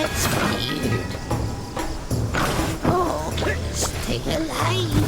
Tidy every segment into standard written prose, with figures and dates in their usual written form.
That's weird. Oh, stay alive.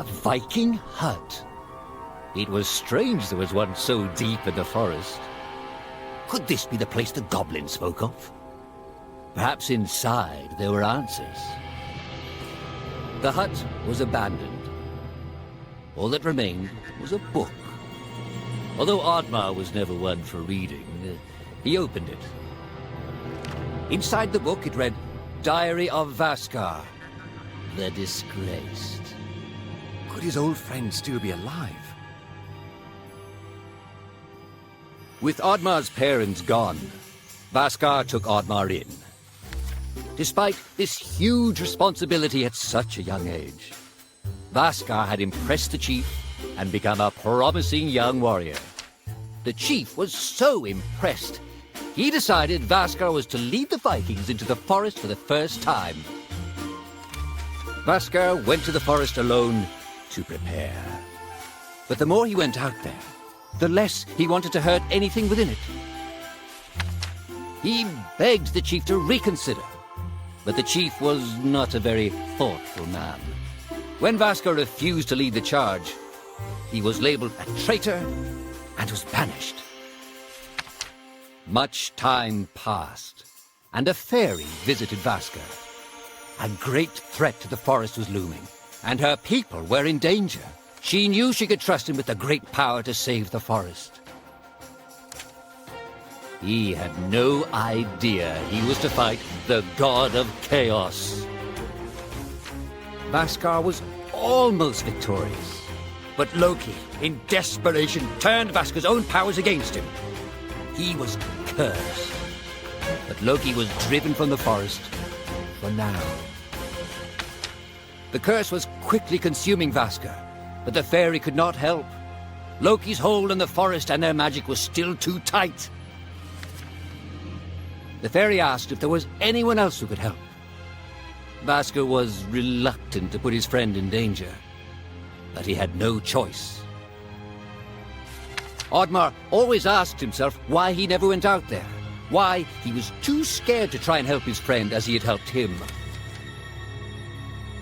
Viking hut. It was strange there was one so deep in the forest. Could this be the place the goblin spoke of? Perhaps inside there were answers. The hut was abandoned. All that remained was a book. Although Oddmar was never one for reading, he opened it. Inside the book it read, Diary of Vaskar, the Disgraced. Could his old friend still be alive? With Oddmar's parents gone, Vaskar took Oddmar in. Despite this huge responsibility at such a young age, Vaskar had impressed the chief and become a promising young warrior. The chief was so impressed, he decided Vaskar was to lead the Vikings into the forest for the first time. Vaskar went to the forest alone to prepare. But the more he went out there, the less he wanted to hurt anything within it. He begged the chief to reconsider, but the chief was not a very thoughtful man. When Vaskar refused to lead the charge, he was labeled a traitor and was banished. Much time passed, and a fairy visited Vaskar. A great threat to the forest was looming, and her people were in danger. She knew she could trust him with the great power to save the forest. He had no idea he was to fight the god of chaos. Vaskar was almost victorious, but Loki, in desperation, turned Vaskar's own powers against him. He was cursed, but Loki was driven from the forest for now. The curse was quickly consuming Vaskar, but the fairy could not help. Loki's hold on the forest and their magic was still too tight. The fairy asked if there was anyone else who could help. Vaskar was reluctant to put his friend in danger, but he had no choice. Oddmar always asked himself why he never went out there, why he was too scared to try and help his friend as he had helped him.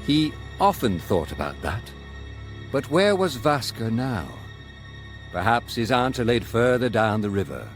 He often thought about that. But where was Vaskar now? Perhaps his aunt laid further down the river.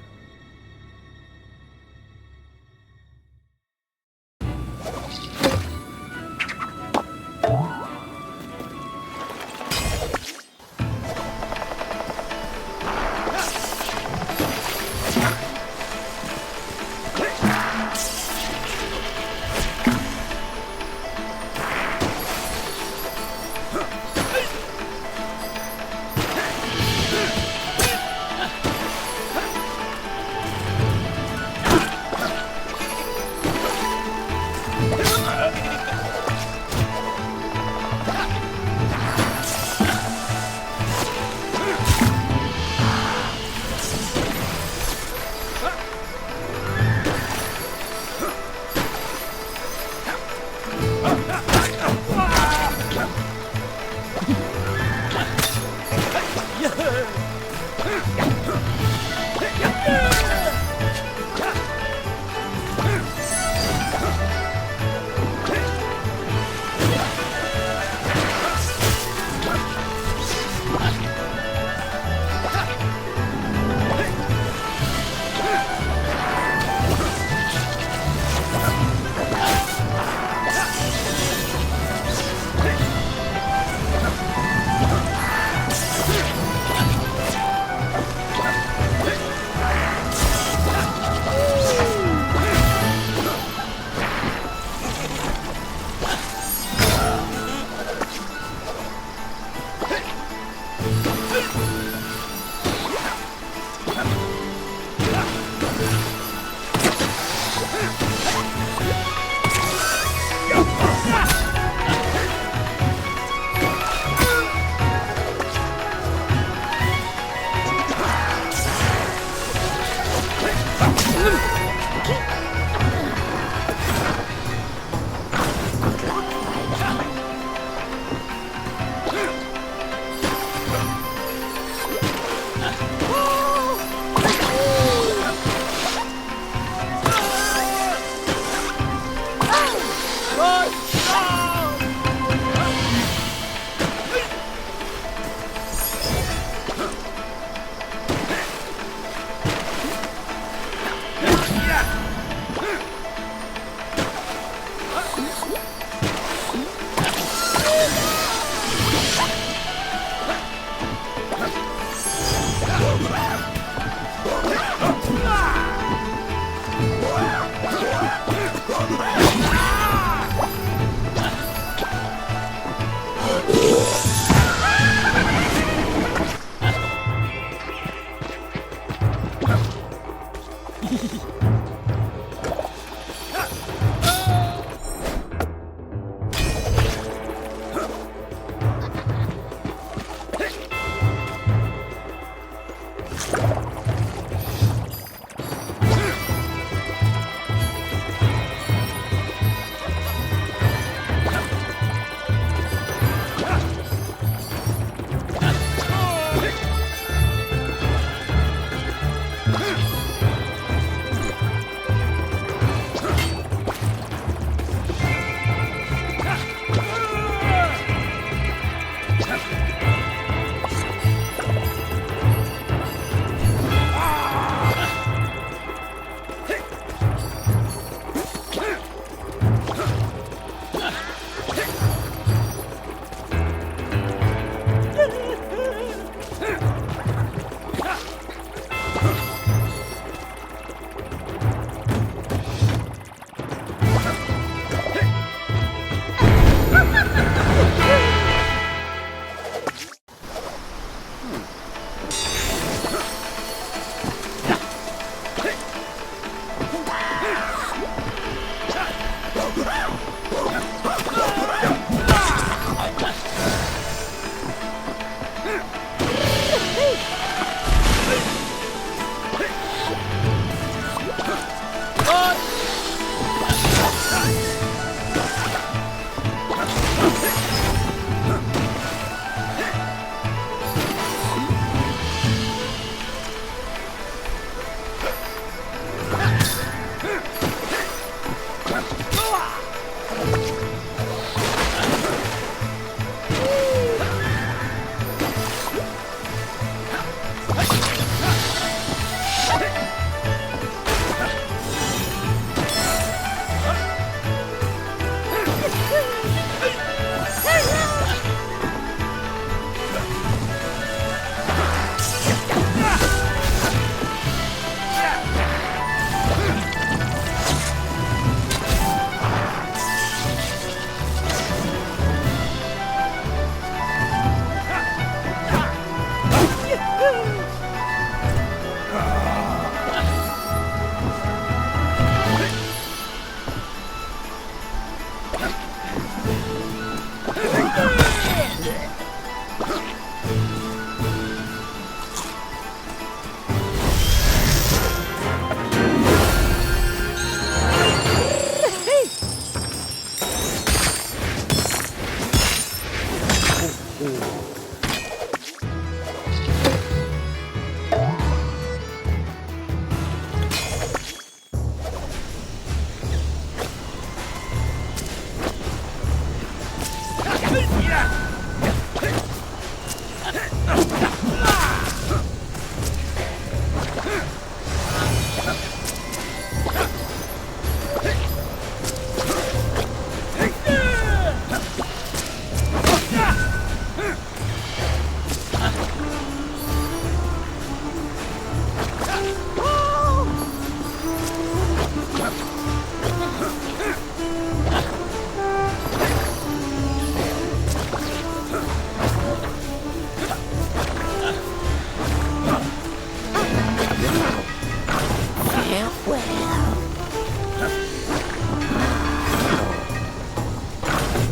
Farewell.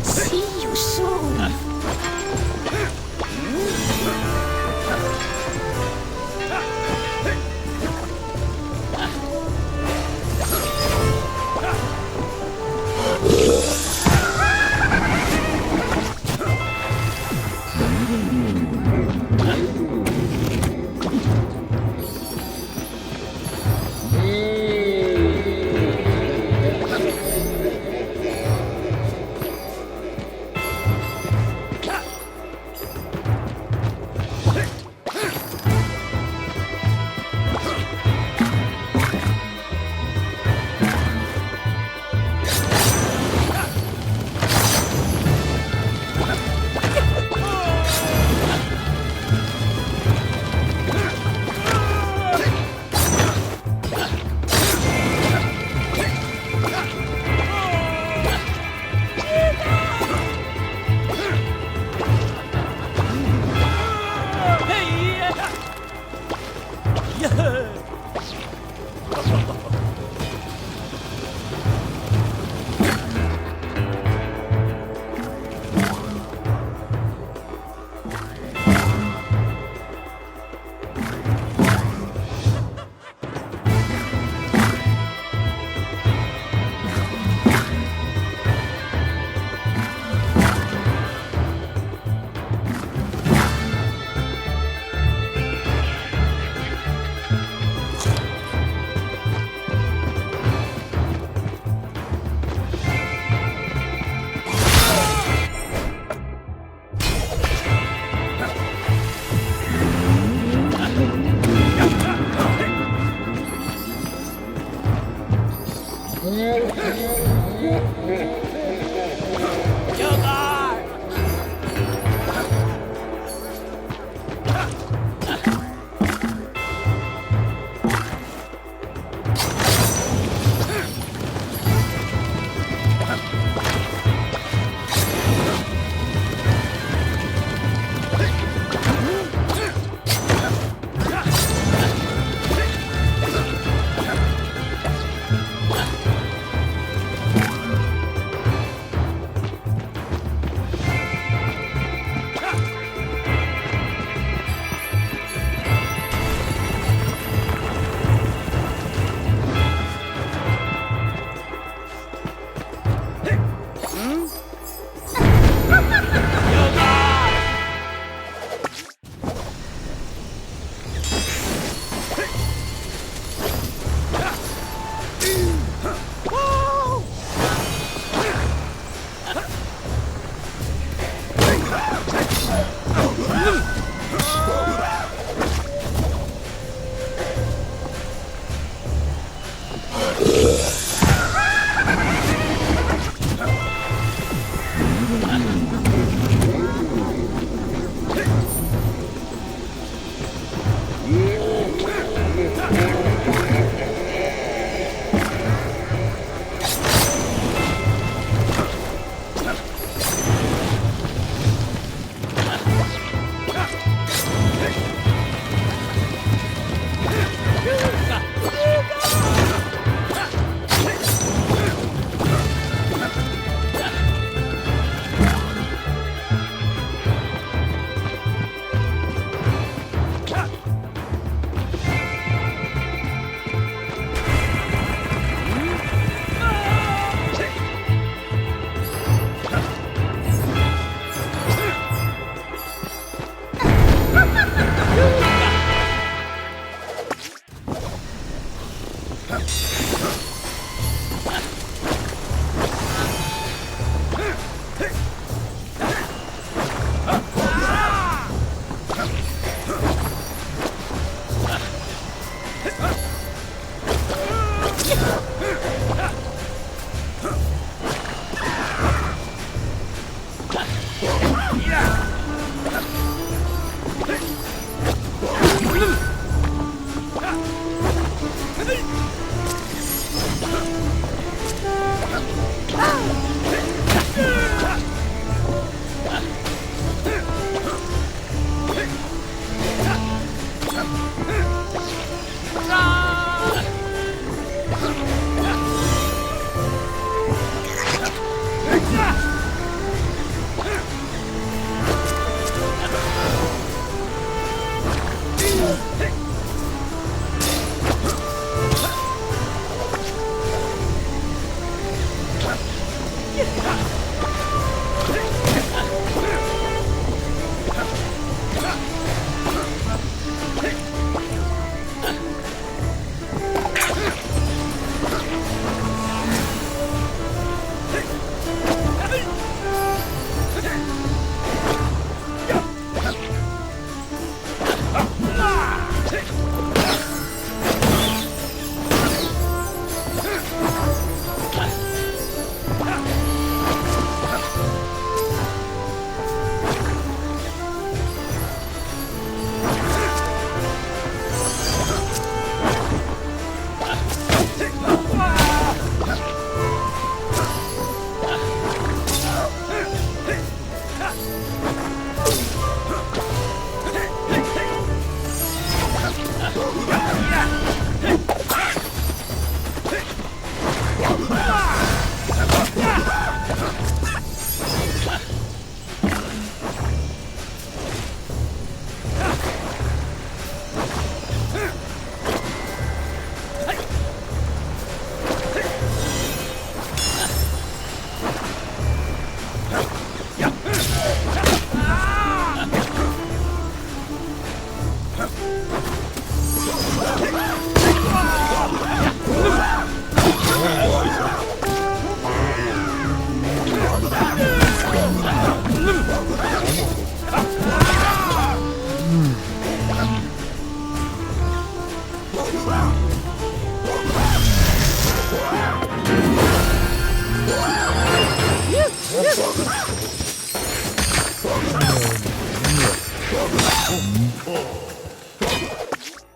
See you soon.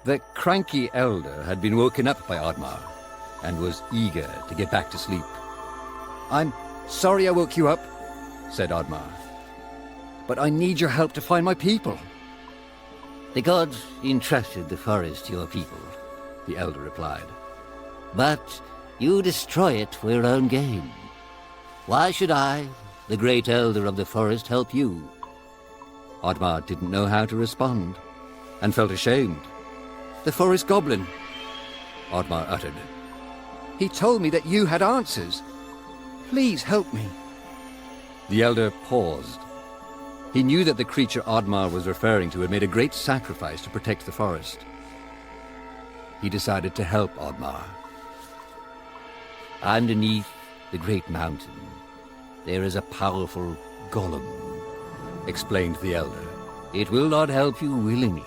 The cranky elder had been woken up by Oddmar and was eager to get back to sleep. "I'm sorry I woke you up," said Oddmar, "but I need your help to find my people." "The gods entrusted the forest to your people," the elder replied. "But you destroy it for your own gain. Why should I, the great elder of the forest, help you?" Oddmar didn't know how to respond and felt ashamed. "The forest goblin," Oddmar uttered. "He told me that you had answers. Please help me." The elder paused. He knew that the creature Oddmar was referring to had made a great sacrifice to protect the forest. He decided to help Oddmar. "Underneath the great mountain, there is a powerful golem," explained the elder. "It will not help you willingly,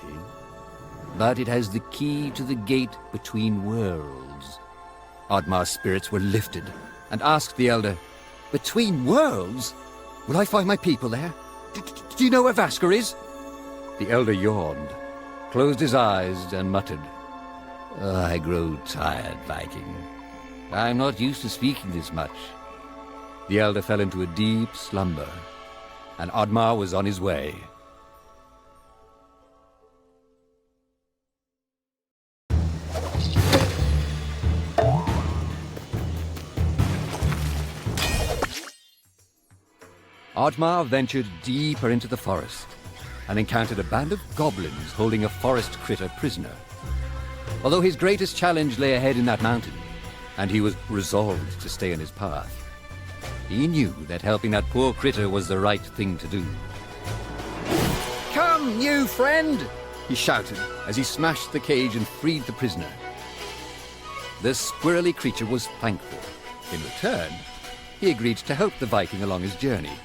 but it has the key to the gate between worlds." Oddmar's spirits were lifted and asked the elder, "Between worlds? Will I find my people there? Do you know where Vasker is?" The elder yawned, closed his eyes and muttered, "I grow tired, Viking. I'm not used to speaking this much." The elder fell into a deep slumber, and Oddmar was on his way. Oddmar ventured deeper into the forest and encountered a band of goblins holding a forest critter prisoner. Although his greatest challenge lay ahead in that mountain, and he was resolved to stay on his path, he knew that helping that poor critter was the right thing to do. "Come, new friend!" he shouted as he smashed the cage and freed the prisoner. The squirrely creature was thankful. In return, he agreed to help the Viking along his journey.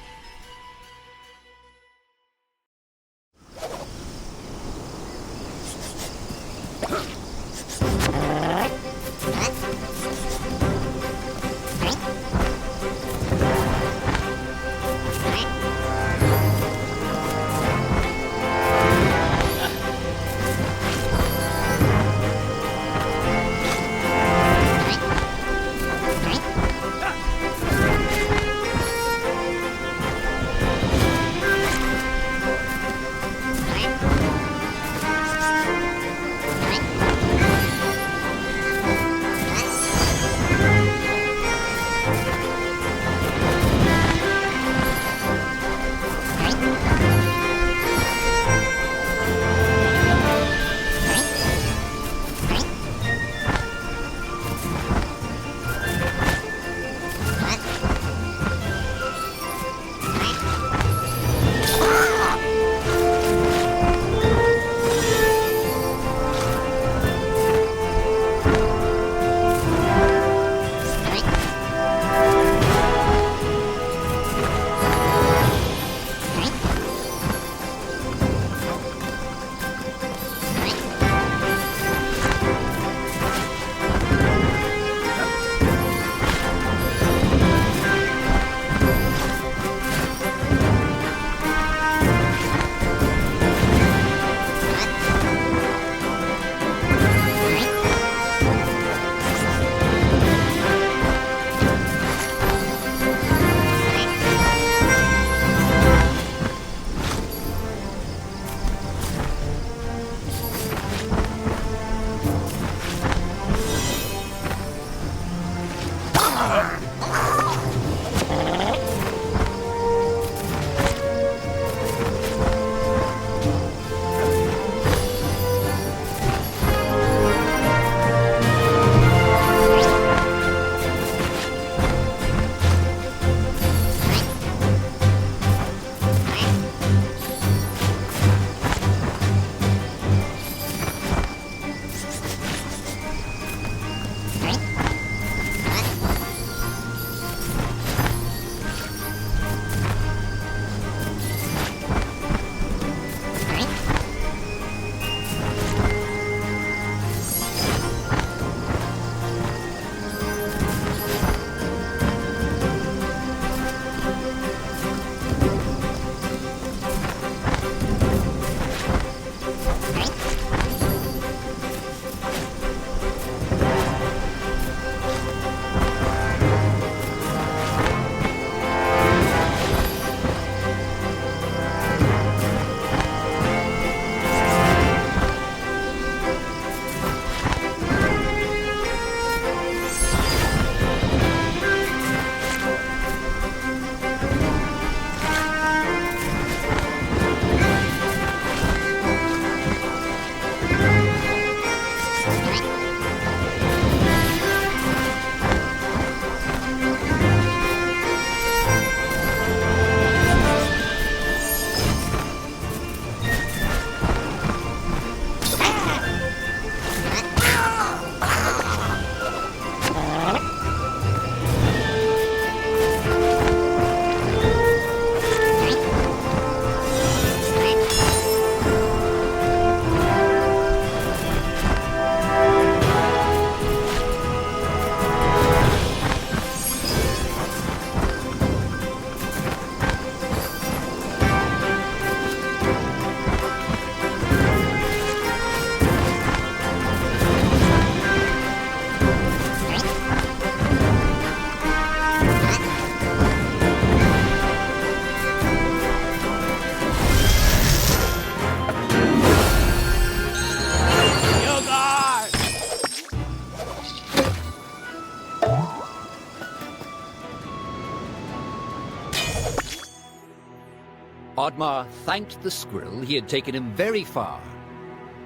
Oddmar thanked the squirrel he had taken him very far.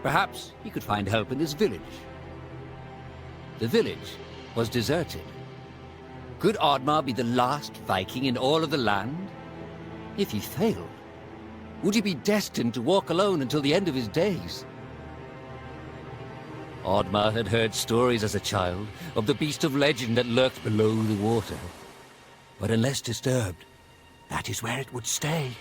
Perhaps he could find help in this village. The village was deserted. Could Oddmar be the last Viking in all of the land? If he failed, would he be destined to walk alone until the end of his days? Oddmar had heard stories as a child of the beast of legend that lurked below the water. But unless disturbed, that is where it would stay.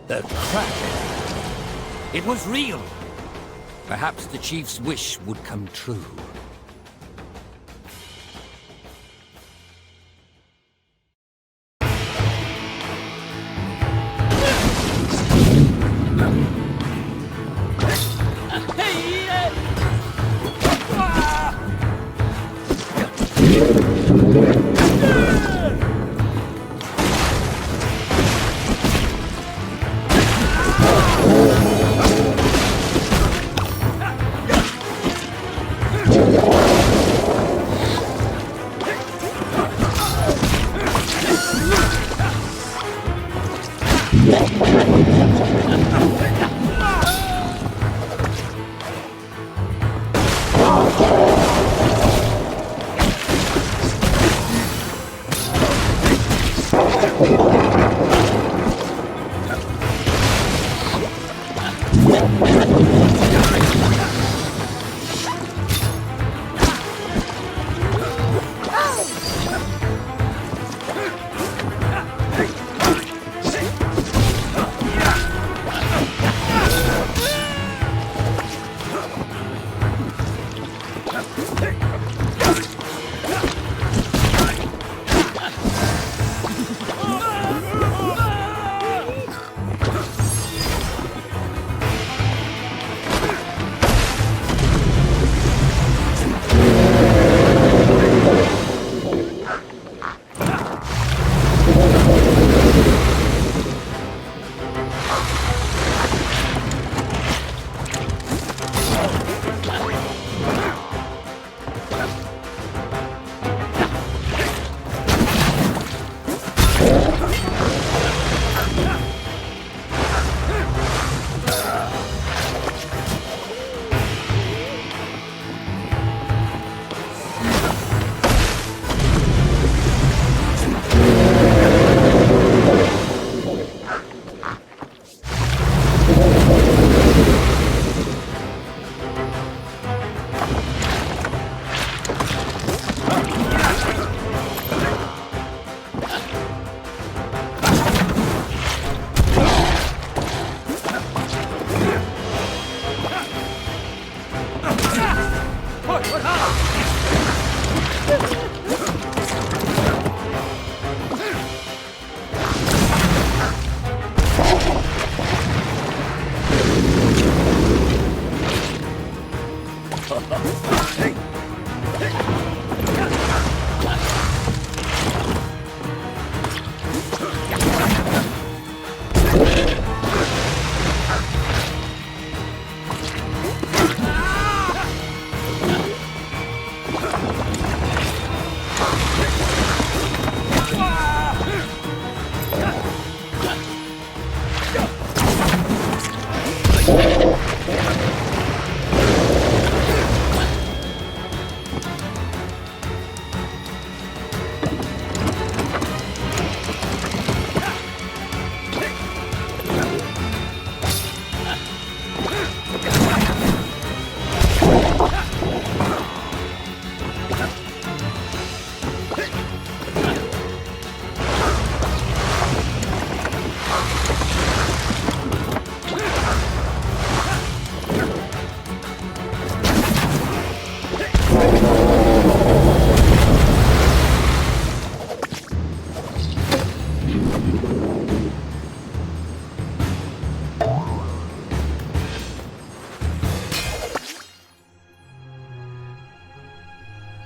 The Kraken. It was real. Perhaps the chief's wish would come true.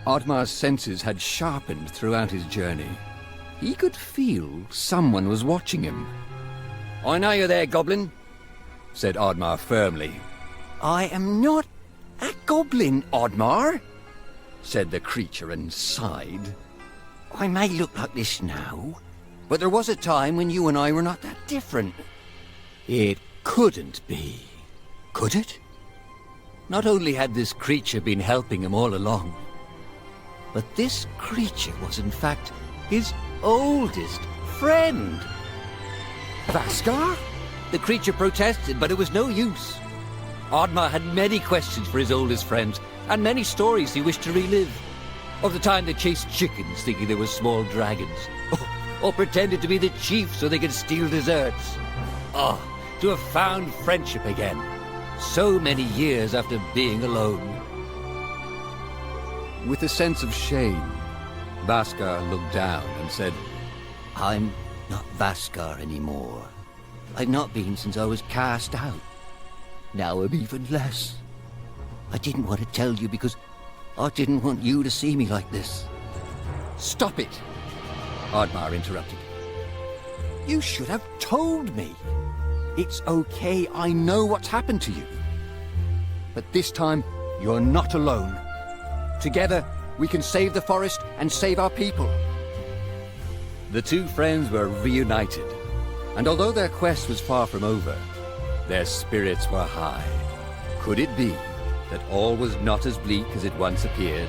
Oddmar's senses had sharpened throughout his journey. He could feel someone was watching him. I know you're there, goblin, said Oddmar firmly. I am not a goblin, Oddmar, said the creature and sighed. I may look like this now, but there was a time when you and I were not that different. It couldn't be, could it? Not only had this creature been helping him all along, but this creature was in fact his oldest friend. Vaskar? The creature protested, but it was no use. Oddmar had many questions for his oldest friend, and many stories he wished to relive. Of the time they chased chickens thinking they were small dragons, or pretended to be the chief so they could steal desserts. Oh, to have found friendship again, so many years after being alone. With a sense of shame, Vaskar looked down and said, I'm not Vaskar anymore. I've not been since I was cast out. Now I'm even less. I didn't want to tell you because I didn't want you to see me like this. Stop it, Oddmar interrupted. You should have told me. It's okay, I know what's happened to you. But this time, you're not alone. Together, we can save the forest and save our people. The two friends were reunited, and although their quest was far from over, their spirits were high. Could it be that all was not as bleak as it once appeared?